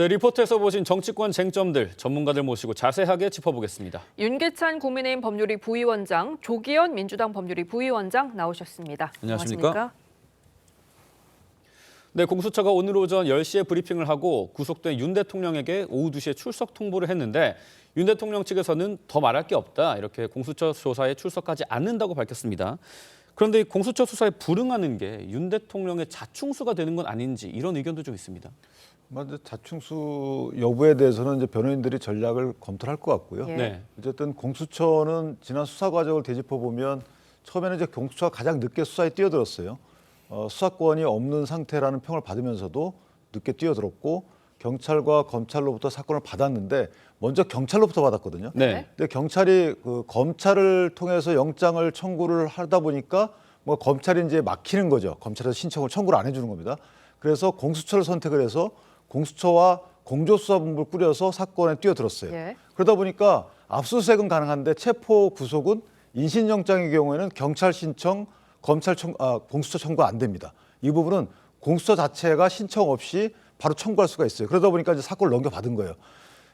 네, 리포트에서 보신 정치권 쟁점들 전문가들 모시고 자세하게 짚어보겠습니다. 윤계찬 국민의힘 법률위 부위원장, 조기현 민주당 법률위 부위원장 나오셨습니다. 안녕하십니까? 네, 공수처가 오늘 오전 10시에 브리핑을 하고 구속된 윤 대통령에게 오후 2시에 출석 통보를 했는데 윤 대통령 측에서는 더 말할 게 없다, 이렇게 공수처 조사에 출석하지 않는다고 밝혔습니다. 그런데 이 공수처 수사에 불응하는 게 윤 대통령의 자충수가 되는 건 아닌지 이런 의견도 좀 있습니다. 먼저 자충수 여부에 대해서는 이제 변호인들이 전략을 검토할 것 같고요. 예. 네. 어쨌든 공수처는 지난 수사 과정을 되짚어 보면 처음에는 이제 공수처가 가장 늦게 수사에 뛰어들었어요. 수사권이 없는 상태라는 평을 받으면서도 늦게 뛰어들었고 경찰과 검찰로부터 사건을 받았는데 먼저 경찰로부터 받았거든요. 네. 근데 경찰이 그 검찰을 통해서 영장을 청구를 하다 보니까 뭐 검찰이 이제 막히는 거죠. 검찰에서 신청을 청구를 안 해주는 겁니다. 그래서 공수처를 선택을 해서 공수처와 공조수사본부를 꾸려서 사건에 뛰어들었어요. 예. 그러다 보니까 압수수색은 가능한데 체포 구속은 인신영장의 경우에는 경찰 신청, 공수처 청구가 안 됩니다. 이 부분은 공수처 자체가 신청 없이 바로 청구할 수가 있어요. 그러다 보니까 이제 사건을 넘겨받은 거예요.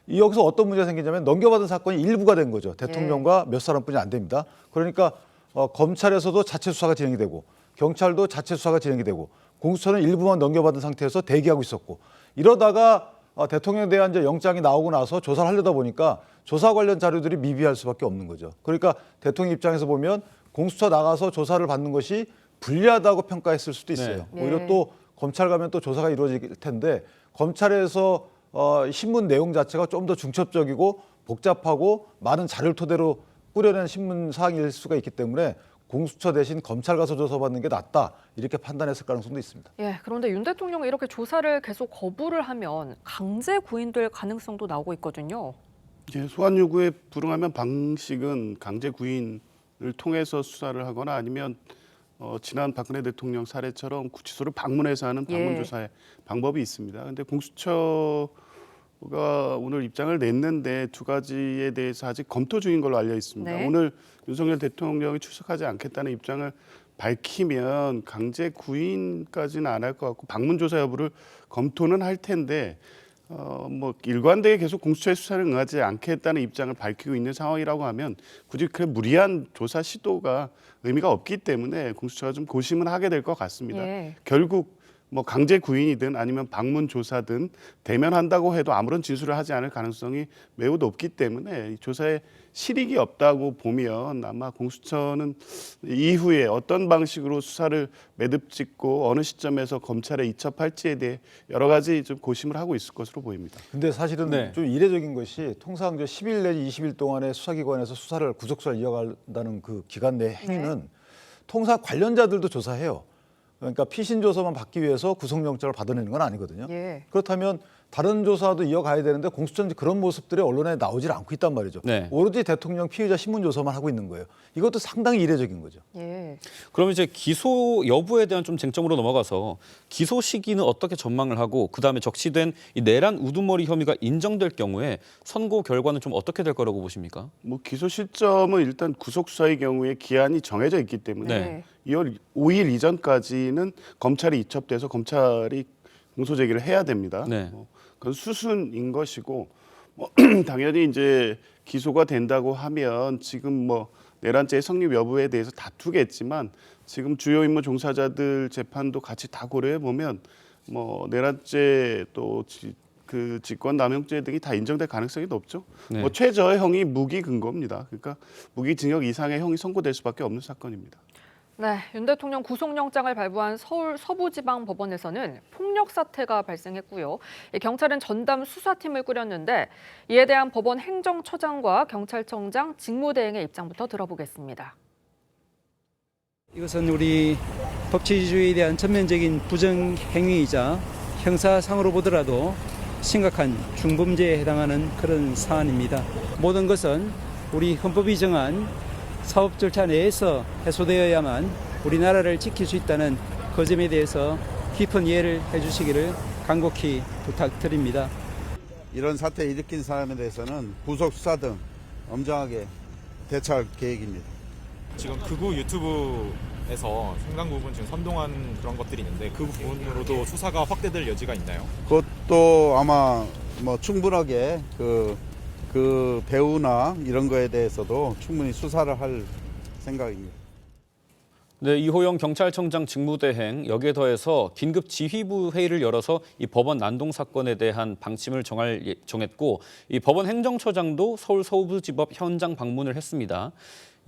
여기서 어떤 문제가 생기냐면 넘겨받은 사건이 일부가 된 거죠. 대통령과 몇 사람뿐이 안 됩니다. 그러니까 검찰에서도 자체 수사가 진행이 되고 경찰도 자체 수사가 진행이 되고 공수처는 일부만 넘겨받은 상태에서 대기하고 있었고 이러다가 대통령에 대한 이제 영장이 나오고 나서 조사를 하려다 보니까 조사 관련 자료들이 미비할 수밖에 없는 거죠. 그러니까 대통령 입장에서 보면 공수처 나가서 조사를 받는 것이 불리하다고 평가했을 수도 있어요. 네. 오히려 또 검찰 가면 또 조사가 이루어질 텐데 검찰에서 신문 내용 자체가 좀 더 중첩적이고 복잡하고 많은 자료를 토대로 꾸려낸 신문 사항일 수가 있기 때문에 공수처 대신 검찰 가서 조사받는 게 낫다, 이렇게 판단했을 가능성도 있습니다. 예, 그런데 윤 대통령이 이렇게 조사를 계속 거부를 하면 강제 구인될 가능성도 나오고 있거든요. 예, 소환 요구에 불응하면 방식은 강제 구인을 통해서 수사를 하거나 아니면 지난 박근혜 대통령 사례처럼 구치소를 방문해서 하는 방문 조사의 방법이 있습니다. 그런데 공수처가 오늘 입장을 냈는데 두 가지에 대해서 아직 검토 중인 걸로 알려 있습니다. 네. 오늘 윤석열 대통령이 출석하지 않겠다는 입장을 밝히면 강제 구인까지는 안 할 것 같고 방문 조사 여부를 검토는 할 텐데 뭐 일관되게 계속 공수처의 수사를 응하지 않겠다는 입장을 밝히고 있는 상황이라고 하면 굳이 그래 무리한 조사 시도가 의미가 없기 때문에 공수처가 좀 고심은 하게 될 것 같습니다. 예. 결국 뭐 강제 구인이든 아니면 방문 조사든 대면한다고 해도 아무런 진술을 하지 않을 가능성이 매우 높기 때문에 이 조사에 실익이 없다고 보면 아마 공수처는 이후에 어떤 방식으로 수사를 매듭짓고 어느 시점에서 검찰에 이첩할지에 대해 여러 가지 좀 고심을 하고 있을 것으로 보입니다. 근데 사실은 네. 좀 이례적인 것이 통상 10일 내지 20일 동안의 수사기관에서 구속수사를 이어간다는 그 기간 내 행위는 통상 관련자들도 조사해요. 그러니까 피신 조서만 받기 위해서 구속영장을 받아내는 건 아니거든요. 예. 그렇다면 다른 조사도 이어가야 되는데 공수처는 그런 모습들이 언론에 나오질 않고 있단 말이죠. 네. 오로지 대통령 피의자 신문 조사만 하고 있는 거예요. 이것도 상당히 이례적인 거죠. 예. 그럼 이제 기소 여부에 대한 좀 쟁점으로 넘어가서 기소 시기는 어떻게 전망을 하고 그다음에 적시된 이 내란 우두머리 혐의가 인정될 경우에 선고 결과는 좀 어떻게 될 거라고 보십니까? 뭐 기소 시점은 일단 구속 수사의 경우에 기한이 정해져 있기 때문에 네. 2월 5일 이전까지는 검찰이 이첩돼서 검찰이 공소 제기를 해야 됩니다. 네. 그건 수순인 것이고 뭐 당연히 이제 기소가 된다고 하면 지금 뭐 내란죄의 성립 여부에 대해서 다투겠지만 지금 주요 임무 종사자들 재판도 같이 다 고려해 보면 뭐 내란죄 또 그 직권남용죄 등이 다 인정될 가능성이 높죠. 네. 뭐 최저형이 무기 근거입니다. 그러니까 무기징역 이상의 형이 선고될 수밖에 없는 사건입니다. 네, 윤 대통령 구속영장을 발부한 서울 서부지방법원에서는 폭력 사태가 발생했고요. 경찰은 전담 수사팀을 꾸렸는데 이에 대한 법원 행정처장과 경찰청장 직무대행의 입장부터 들어보겠습니다. 이것은 우리 법치주의에 대한 전면적인 부정행위이자 형사상으로 보더라도 심각한 중범죄에 해당하는 그런 사안입니다. 모든 것은 우리 헌법이 정한 사법 절차 내에서 해소되어야만 우리나라를 지킬 수 있다는 그 점에 대해서 깊은 이해를 해주시기를 간곡히 부탁드립니다. 이런 사태를 일으킨 사람에 대해서는 구속 수사 등 엄정하게 대처할 계획입니다. 지금 극우 유튜브 에서 상당 부분 지금 선동한 그런 것들이 있는데 그 부분으로도 수사가 확대될 여지가 있나요? 그것도 아마 뭐 충분하게 그 배우나 이런 거에 대해서도 충분히 수사를 할 생각입니다. 네, 이호영 경찰청장 직무대행 여기에 더해서 긴급 지휘부 회의를 열어서 이 법원 난동 사건에 대한 방침을 정했고 이 법원 행정처장도 서울 서부지법 현장 방문을 했습니다.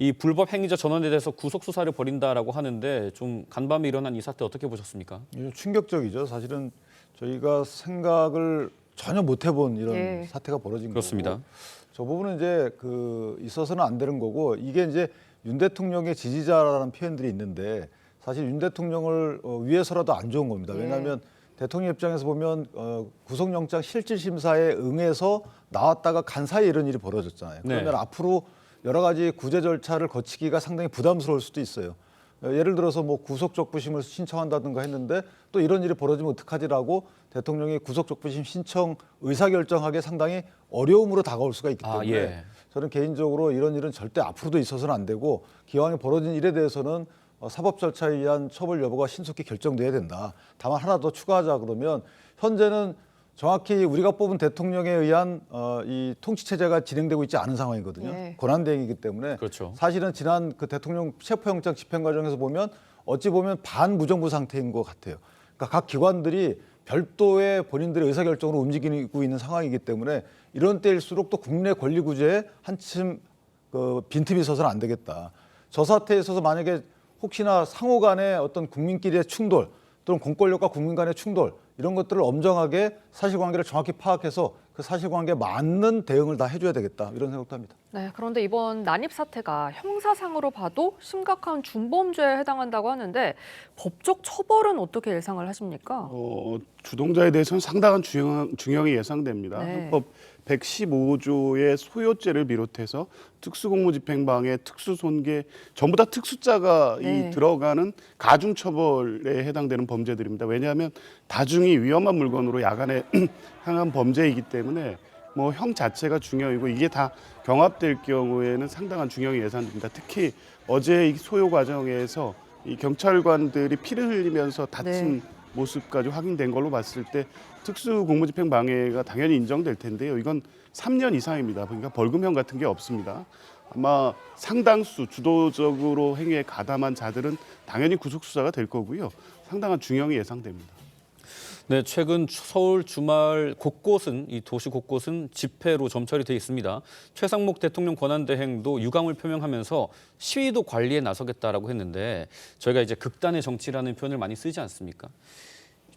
이 불법 행위자 전원에 대해서 구속 수사를 벌인다라고 하는데 좀 간밤에 일어난 이 사태 어떻게 보셨습니까? 충격적이죠. 사실은 저희가 생각을 전혀 못 해본 이런 예. 사태가 벌어진 그렇습니다. 거고. 저 부분은 이제 있어서는 안 되는 거고 이게 이제 윤 대통령의 지지자라는 표현들이 있는데 사실 윤 대통령을 위해서라도 안 좋은 겁니다. 왜냐하면 대통령 입장에서 보면 구속영장 실질심사에 응해서 나왔다가 간 사이에 이런 일이 벌어졌잖아요. 그러면 네. 앞으로 여러 가지 구제 절차를 거치기가 상당히 부담스러울 수도 있어요. 예를 들어서 뭐 구속적부심을 신청한다든가 했는데 또 이런 일이 벌어지면 어떡하지라고 대통령이 구속적부심 신청 의사결정하기에 상당히 어려움으로 다가올 수가 있기 때문에 예. 저는 개인적으로 이런 일은 절대 앞으로도 있어서는 안 되고 기왕에 벌어진 일에 대해서는 사법 절차에 의한 처벌 여부가 신속히 결정돼야 된다. 다만 하나 더 추가하자 그러면 현재는 정확히 우리가 뽑은 대통령에 의한 이 통치 체제가 진행되고 있지 않은 상황이거든요. 네. 권한대행이기 때문에 그렇죠. 사실은 지난 그 대통령 체포영장 집행 과정에서 보면 어찌 보면 반무정부 상태인 것 같아요. 그러니까 각 기관들이 별도의 본인들의 의사결정으로 움직이고 있는 상황이기 때문에 이런 때일수록 또 국민의 권리 구제에 한층 빈틈이 있어서는 안 되겠다. 저 사태에 있어서 만약에 혹시나 상호 간의 어떤 국민끼리의 충돌 또는 공권력과 국민 간의 충돌 이런 것들을 엄정하게 사실관계를 정확히 파악해서 그 사실관계에 맞는 대응을 다 해줘야 되겠다 이런 생각도 합니다. 네, 그런데 이번 난입 사태가 형사상으로 봐도 심각한 준범죄에 해당한다고 하는데 법적 처벌은 어떻게 예상을 하십니까? 주동자에 대해서는 상당한 중형이 예상됩니다. 네. 헌법 115조의 소요죄를 비롯해서 특수공무집행방해, 특수손괴 전부 다 특수자가 네. 들어가는 가중처벌에 해당되는 범죄들입니다. 왜냐하면 다중이 위험한 물건으로 야간에 향한 범죄이기 때문에 뭐 형 자체가 중형이고 이게 다 경합될 경우에는 상당한 중형이 예상됩니다. 특히 어제 이 소요 과정에서 이 경찰관들이 피를 흘리면서 다친 모습까지 확인된 걸로 봤을 때 특수공무집행 방해가 당연히 인정될 텐데요. 이건 3년 이상입니다. 그러니까 벌금형 같은 게 없습니다. 아마 상당수 주도적으로 행위에 가담한 자들은 당연히 구속 수사가 될 거고요. 상당한 중형이 예상됩니다. 네, 최근 서울 주말 곳곳은 이 도시 곳곳은 집회로 점철이 돼 있습니다. 최상목 대통령 권한대행도 유감을 표명하면서 시위도 관리에 나서겠다라고 했는데 저희가 이제 극단의 정치라는 표현을 많이 쓰지 않습니까?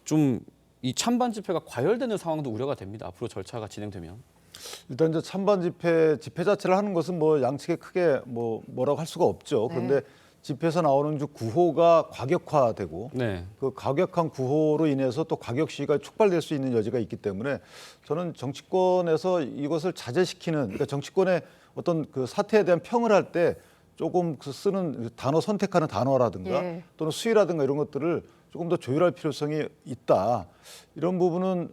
좀 이 찬반 집회가 과열되는 상황도 우려가 됩니다. 앞으로 절차가 진행되면. 일단 이제 찬반 집회 자체를 하는 것은 뭐 양측에 크게 뭐라고 할 수가 없죠. 그런데 집회에서 나오는 구호가 과격화되고 네. 그 과격한 구호로 인해서 또 과격 시위가 촉발될 수 있는 여지가 있기 때문에 저는 정치권에서 이것을 자제시키는 그러니까 정치권의 어떤 그 사태에 대한 평을 할 때 조금 쓰는 단어 선택하는 단어라든가 또는 수위라든가 이런 것들을 조금 더 조율할 필요성이 있다. 이런 부분은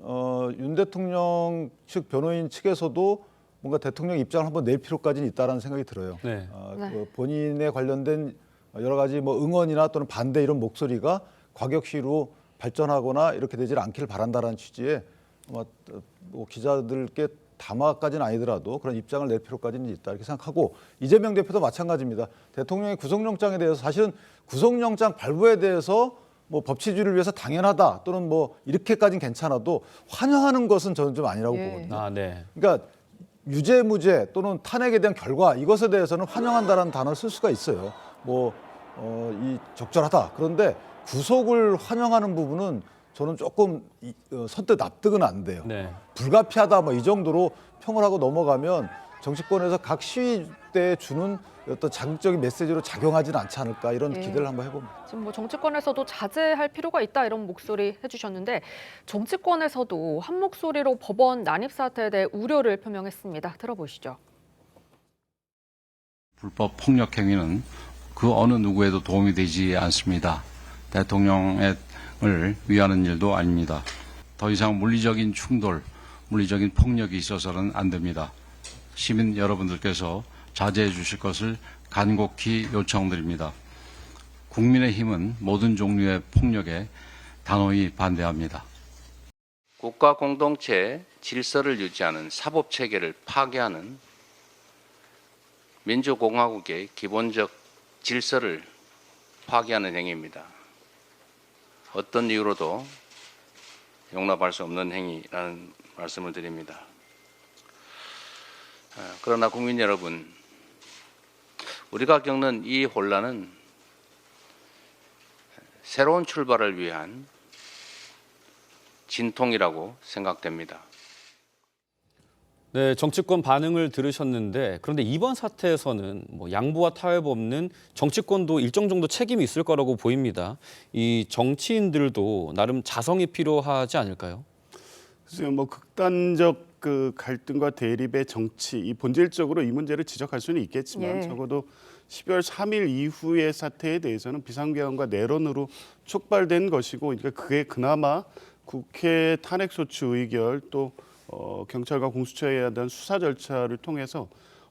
윤 대통령 측 변호인 측에서도 뭔가 대통령 입장을 한번 낼 필요까지는 있다라는 생각이 들어요. 네. 그 본인에 관련된 여러 가지 뭐 응원이나 또는 반대 이런 목소리가 과격 시위로 발전하거나 이렇게 되질 않기를 바란다라는 취지에 아마 뭐 기자들께 담화까지는 아니더라도 그런 입장을 낼 필요까지는 있다 이렇게 생각하고 이재명 대표도 마찬가지입니다. 대통령의 구속영장에 대해서 사실은 구속영장 발부에 대해서 뭐 법치주의를 위해서 당연하다 또는 뭐 이렇게까지는 괜찮아도 환영하는 것은 저는 좀 아니라고 보거든요. 아, 네. 그러니까 유죄, 무죄 또는 탄핵에 대한 결과 이것에 대해서는 환영한다라는 단어를 쓸 수가 있어요. 이 적절하다. 그런데 구속을 환영하는 부분은 저는 조금 선뜻 납득은 안 돼요. 네. 불가피하다 뭐 이 정도로 평을 하고 넘어가면 정치권에서 각 시위 때 주는 어떤 자극적인 메시지로 작용하지는 않지 않을까 이런 기대를 한번 해봅니다. 지금 뭐 정치권에서도 자제할 필요가 있다 이런 목소리 해주셨는데 정치권에서도 한 목소리로 법원 난입 사태에 대해 우려를 표명했습니다. 들어보시죠. 불법 폭력 행위는 그 어느 누구에도 도움이 되지 않습니다. 대통령을 위하는 일도 아닙니다. 더 이상 물리적인 충돌, 물리적인 폭력이 있어서는 안 됩니다. 시민 여러분들께서 자제해 주실 것을 간곡히 요청드립니다. 국민의힘은 모든 종류의 폭력에 단호히 반대합니다. 국가 공동체 질서를 유지하는 사법 체계를 파괴하는 민주공화국의 기본적 질서를 파괴하는 행위입니다. 어떤 이유로도 용납할 수 없는 행위라는 말씀을 드립니다. 그러나 국민 여러분, 우리가 겪는 이 혼란은 새로운 출발을 위한 진통이라고 생각됩니다. 네, 정치권 반응을 들으셨는데 그런데 이번 사태에서는 뭐 양보와 타협 없는 정치권도 일정 정도 책임이 있을 거라고 보입니다. 이 정치인들도 나름 자성이 필요하지 않을까요? 글쎄요, 뭐 극단적 그 갈등과 대립의 정치, 이 본질적으로 이 문제를 지적할 수는 있겠지만 예. 적어도 12월 3일 이후의 사태에 대해서는 비상계엄과 내론으로 촉발된 것이고, 그러니까 그게 그나마 국회 탄핵소추 의결 또 경찰과 공수처에 대한 수사 절차를 통해서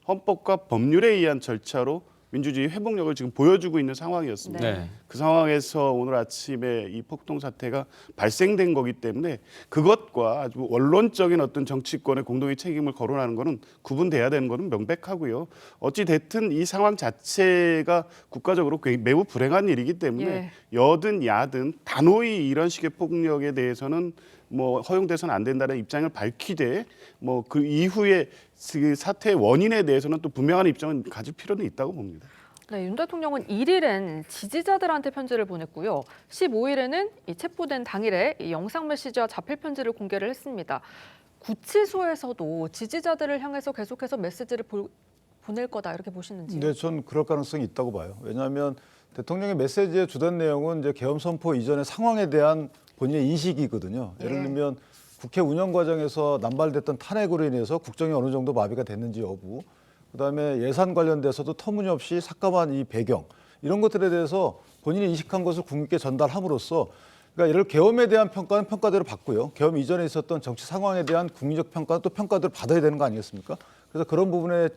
헌법과 법률에 의한 절차로 민주주의 회복력을 지금 보여주고 있는 상황이었습니다. 네. 그 상황에서 오늘 아침에 이 폭동 사태가 발생된 거기 때문에 그것과 아주 원론적인 어떤 정치권의 공동의 책임을 거론하는 것은 구분돼야 되는 것은 명백하고요. 어찌 됐든 이 상황 자체가 국가적으로 매우 불행한 일이기 때문에 예. 여든 야든 단호히 이런 식의 폭력에 대해서는 뭐 허용돼서는 안 된다는 입장을 밝히되 뭐 그 이후에 그 사태의 원인에 대해서는 또 분명한 입장을 가질 필요는 있다고 봅니다. 네, 윤 대통령은 1일엔 지지자들한테 편지를 보냈고요. 15일에는 이 체포된 당일에 이 영상 메시지와 자필 편지를 공개를 했습니다. 구치소에서도 지지자들을 향해서 계속해서 메시지를 보낼 거다 이렇게 보시는지요? 네, 전 그럴 가능성이 있다고 봐요. 왜냐하면 대통령의 메시지의 주된 내용은 이제 계엄 선포 이전의 상황에 대한 본인의 인식이거든요. 예를 들면 국회 운영 과정에서 남발됐던 탄핵으로 인해서 국정이 어느 정도 마비가 됐는지 여부, 그다음에 예산 관련돼서도 터무니없이 삭감한 이 배경, 이런 것들에 대해서 본인이 인식한 것을 국민께 전달함으로써, 그러니까 이를 계엄에 대한 평가는 평가대로 받고요. 계엄 이전에 있었던 정치 상황에 대한 국민적 평가는 또 평가대로 받아야 되는 거 아니겠습니까? 그래서 그런 부분에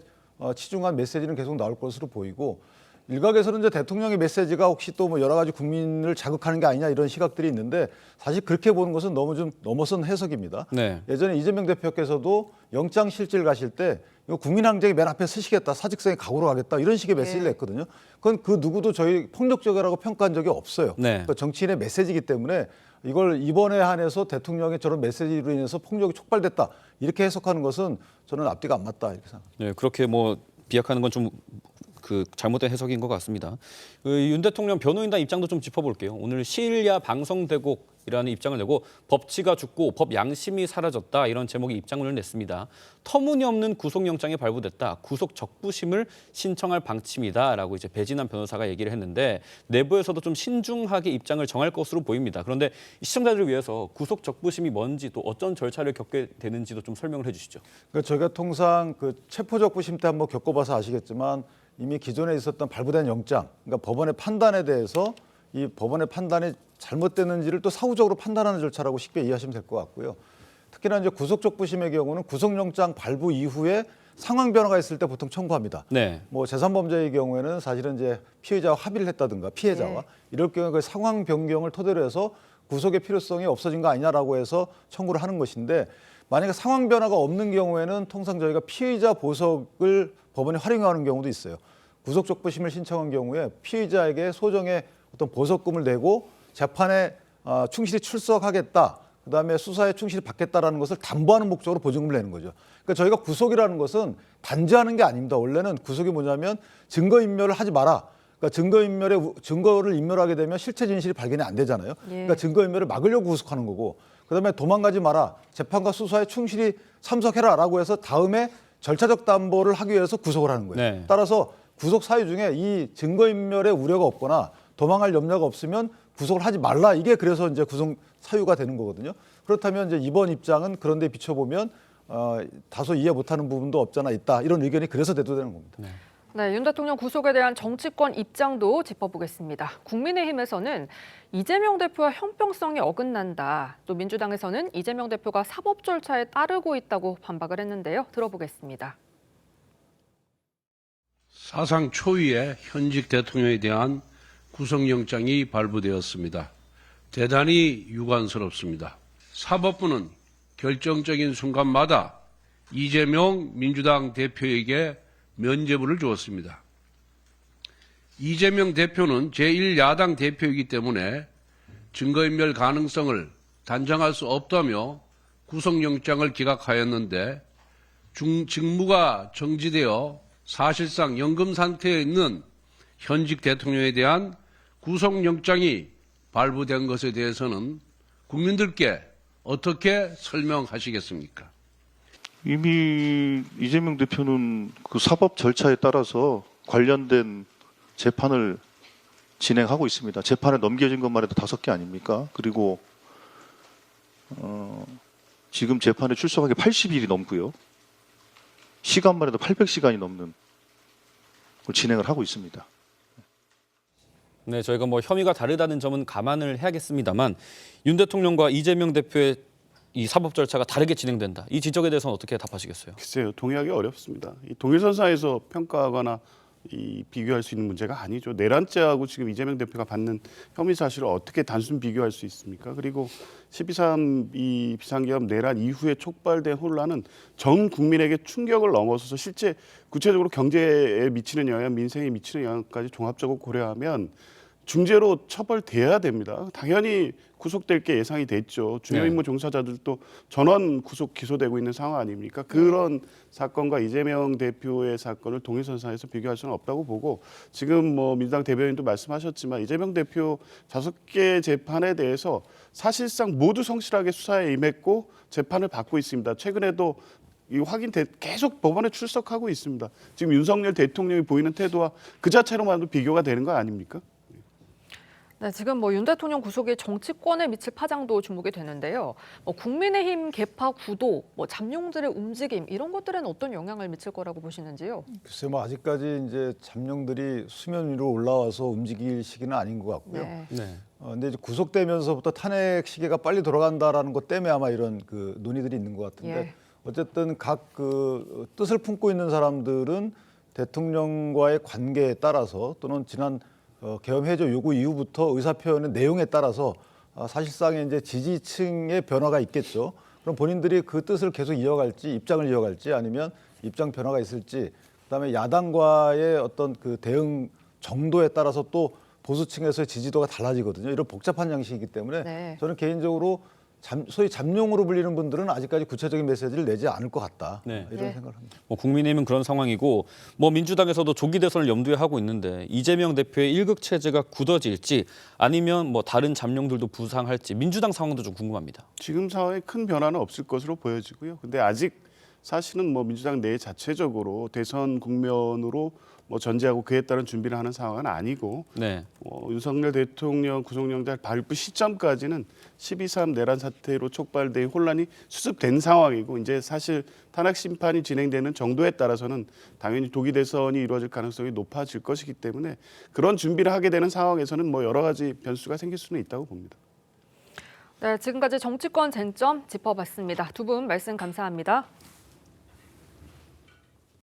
치중한 메시지는 계속 나올 것으로 보이고, 일각에서는 이제 대통령의 메시지가 혹시 또 뭐 여러 가지 국민을 자극하는 게 아니냐 이런 시각들이 있는데, 사실 그렇게 보는 것은 너무 좀 넘어선 해석입니다. 네. 예전에 이재명 대표께서도 영장 실질 가실 때 이거 국민항쟁이 맨 앞에 서시겠다, 사직성의 각오로 가겠다 이런 식의 메시지를 냈거든요. 그건 그 누구도 저희 폭력적이라고 평가한 적이 없어요. 네. 그러니까 정치인의 메시지이기 때문에 이걸 이번에 한해서 대통령의 저런 메시지로 인해서 폭력이 촉발됐다 이렇게 해석하는 것은 저는 앞뒤가 안 맞다 이렇게 생각합니다. 네, 그렇게 뭐 비약하는 건 좀 잘못된 해석인 것 같습니다. 윤 대통령 변호인단 입장도 좀 짚어볼게요. 오늘 시일야 방송대곡이라는 입장을 내고 법치가 죽고 법 양심이 사라졌다 이런 제목의 입장을 냈습니다. 터무니없는 구속영장이 발부됐다. 구속 적부심을 신청할 방침이다라고 이제 배진환 변호사가 얘기를 했는데 내부에서도 좀 신중하게 입장을 정할 것으로 보입니다. 그런데 시청자들을 위해서 구속 적부심이 뭔지 또 어떤 절차를 겪게 되는지도 좀 설명을 해주시죠. 그러니까 저희가 통상 그 체포적부심 때 한번 겪어봐서 아시겠지만 이미 기존에 있었던 발부된 영장, 그러니까 법원의 판단에 대해서 이 법원의 판단이 잘못됐는지를 또 사후적으로 판단하는 절차라고 쉽게 이해하시면 될 것 같고요. 특히나 이제 구속적부심의 경우는 구속영장 발부 이후에 상황 변화가 있을 때 보통 청구합니다. 네. 뭐 재산범죄의 경우에는 사실은 이제 피의자와 합의를 했다든가 피해자와 이럴 경우에 그 상황 변경을 토대로 해서 구속의 필요성이 없어진 거 아니냐라고 해서 청구를 하는 것인데, 만약에 상황 변화가 없는 경우에는 통상 저희가 피의자 보석을 법원에 활용하는 경우도 있어요. 구속적부심을 신청한 경우에 피의자에게 소정의 어떤 보석금을 내고 재판에 충실히 출석하겠다, 그다음에 수사에 충실히 받겠다라는 것을 담보하는 목적으로 보증금을 내는 거죠. 그러니까 저희가 구속이라는 것은 단죄하는 게 아닙니다. 원래는 구속이 뭐냐면 증거인멸을 하지 마라. 그러니까 증거를 인멸하게 되면 실체 진실이 발견이 안 되잖아요. 그러니까 증거인멸을 막으려고 구속하는 거고, 그다음에 도망가지 마라. 재판과 수사에 충실히 참석해라라고 해서 다음에 절차적 담보를 하기 위해서 구속을 하는 거예요. 네. 따라서 구속 사유 중에 이 증거인멸의 우려가 없거나 도망할 염려가 없으면 구속을 하지 말라. 이게 그래서 이제 구속 사유가 되는 거거든요. 그렇다면 이제 이번 입장은 그런데 비춰보면 다소 이해 못하는 부분도 없잖아 있다. 이런 의견이 그래서 대두되는 겁니다. 네, 윤 대통령 구속에 대한 정치권 입장도 짚어보겠습니다. 국민의힘에서는 이재명 대표와 형평성이 어긋난다. 또 민주당에서는 이재명 대표가 사법 절차에 따르고 있다고 반박을 했는데요. 들어보겠습니다. 사상 초유의 현직 대통령에 대한 구속영장이 발부되었습니다. 대단히 유감스럽습니다. 사법부는 결정적인 순간마다 이재명 민주당 대표에게 면죄부를 주었습니다. 이재명 대표는 제1야당 대표이기 때문에 증거인멸 가능성을 단정할 수 없다며 구속영장을 기각하였는데 직무가 정지되어 사실상 연금 상태에 있는 현직 대통령에 대한 구속영장이 발부된 것에 대해서는 국민들께 어떻게 설명하시겠습니까? 이미 이재명 대표는 그 사법 절차에 따라서 관련된 재판을 진행하고 있습니다. 재판에 넘겨진 것만 해도 5개 아닙니까? 그리고 지금 재판에 출석하기 80일이 넘고요. 시간만 해도 800시간이 넘는 걸 진행을 하고 있습니다. 네, 저희가 뭐 혐의가 다르다는 점은 감안을 해야겠습니다만 윤 대통령과 이재명 대표의 이 사법 절차가 다르게 진행된다. 이 지적에 대해서는 어떻게 답하시겠어요? 글쎄요, 동의하기 어렵습니다. 이 동일선상에서 평가하거나 비교할 수 있는 문제가 아니죠. 내란죄하고 지금 이재명 대표가 받는 혐의 사실을 어떻게 단순 비교할 수 있습니까? 그리고 12.3 이 비상계엄 내란 이후에 촉발된 혼란은 전 국민에게 충격을 넘어서서 실제 구체적으로 경제에 미치는 영향, 민생에 미치는 영향까지 종합적으로 고려하면 중죄로 처벌돼야 됩니다. 당연히 구속될 게 예상이 됐죠. 중요 임무 종사자들도 전원 구속 기소되고 있는 상황 아닙니까? 그런 사건과 이재명 대표의 사건을 동일선상에서 비교할 수는 없다고 보고 지금 뭐 민주당 대변인도 말씀하셨지만 이재명 대표 5개 재판에 대해서 사실상 모두 성실하게 수사에 임했고 재판을 받고 있습니다. 최근에도 이 계속 법원에 출석하고 있습니다. 지금 윤석열 대통령이 보이는 태도와 그 자체로만도 비교가 되는 거 아닙니까? 네, 지금 뭐 윤 대통령 구속이 정치권에 미칠 파장도 주목이 되는데요. 국민의힘 개파 구도, 잠룡들의 움직임 이런 것들은 어떤 영향을 미칠 거라고 보시는지요? 글쎄 뭐 아직까지 이제 잠룡들이 수면 위로 올라와서 움직일 시기는 아닌 것 같고요. 네. 네. 근데 이제 구속되면서부터 탄핵 시기가 빨리 돌아간다라는 것 때문에 아마 이런 그 논의들이 있는 것 같은데 예. 어쨌든 각 그 뜻을 품고 있는 사람들은 대통령과의 관계에 따라서 또는 지난 계엄 해제 요구 이후부터 의사 표현의 내용에 따라서 사실상의 이제 지지층의 변화가 있겠죠. 그럼 본인들이 그 뜻을 계속 이어갈지 입장을 이어갈지 아니면 입장 변화가 있을지 그다음에 야당과의 어떤 그 대응 정도에 따라서 또 보수층에서의 지지도가 달라지거든요. 이런 복잡한 양식이기 때문에 네. 저는 개인적으로 소위 잠룡으로 불리는 분들은 아직까지 구체적인 메시지를 내지 않을 것 같다. 네. 이런 네. 생각을 합니다. 국민의힘은 그런 상황이고 민주당에서도 조기 대선을 염두에 하고 있는데 이재명 대표의 일극 체제가 굳어질지 아니면 다른 잠룡들도 부상할지 민주당 상황도 좀 궁금합니다. 지금 상황에 큰 변화는 없을 것으로 보여지고요. 근데 아직 사실은 민주당 내 자체적으로 대선 국면으로 전제하고 그에 따른 준비를 하는 상황은 아니고 네. 윤석열 대통령 구속영장 발부 시점까지는 12.3 내란 사태로 촉발된 혼란이 수습된 상황이고 이제 사실 탄핵 심판이 진행되는 정도에 따라서는 당연히 조기 대선이 이루어질 가능성이 높아질 것이기 때문에 그런 준비를 하게 되는 상황에서는 여러 가지 변수가 생길 수는 있다고 봅니다. 네, 지금까지 정치권 쟁점 짚어봤습니다. 두 분 말씀 감사합니다.